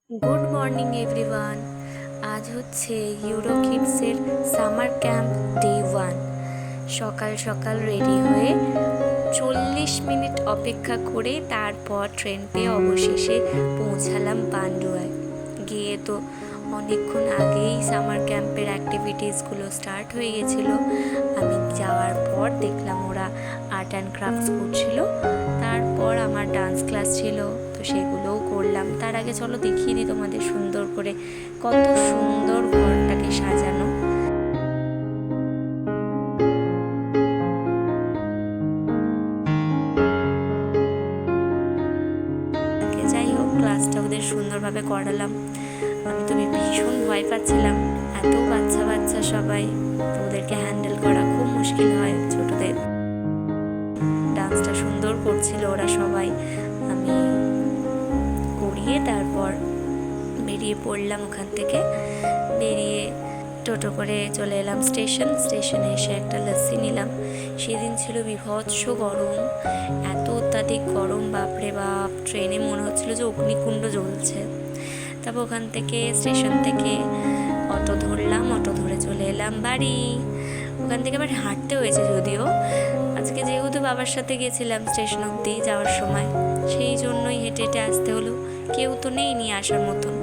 Good morning everyone. আজ হচ্ছে euro কিডসের summer camp day 1। সকাল সকাল রেডি হয়ে 40 মিনিট অপেক্ষা করে তারপর ট্রেন পেয়ে অবশেষে পৌঁছালাম পান্ডুয়ায়। গিয়ে তো অনেকক্ষণ আগেই সামার ক্যাম্পের অ্যাক্টিভিটিসগুলো স্টার্ট হয়ে গেছিলো। আমি যাওয়ার পর দেখলাম ওরা আর্ট অ্যান্ড ক্রাফটস করছিল, তারপর আমার ডান্স ক্লাস ছিল, তো সেগুলোও করলাম। তার আগে চলো দেখিয়ে দিই তোমাদের সুন্দর করে কত সুন্দর ঘরটাকে সাজানো। যাই হোক, ক্লাসটা ওদের সুন্দরভাবে করালাম। আমি তো ভীষণ ভয় পাচ্ছিলাম, এত বাচ্চা বাচ্চা সবাই, তো ওদেরকে হ্যান্ডেল করা খুব মুশকিল হয় ছোটদের। ডান্সটা সুন্দর করছিল ওরা সবাই। আমি করিয়ে তারপর বেরিয়ে পড়লাম ওখান থেকে। বেরিয়ে টোটো করে চলে এলাম স্টেশনে এসে একটা লস্যি নিলাম। সেদিন ছিল বীভৎস গরম, এত অত্যাধিক গরম, বাপরে বাপ, ট্রেনে মনে হচ্ছিল যে অগ্নিকুণ্ড জ্বলছে। তারপর ওখান থেকে স্টেশন থেকে অটো ধরলাম, অটো ধরে চলে এলাম বাড়ি। ওখান থেকে আবার হাঁটতে হয়েছে যদিও, আজকে যেহেতু বাবার সাথে গেছিলাম স্টেশন অবধি যাওয়ার সময়, সেই জন্যই হেঁটে হেঁটে আসতে হলো। কেউ তো নেই নিয়ে আসার মতন।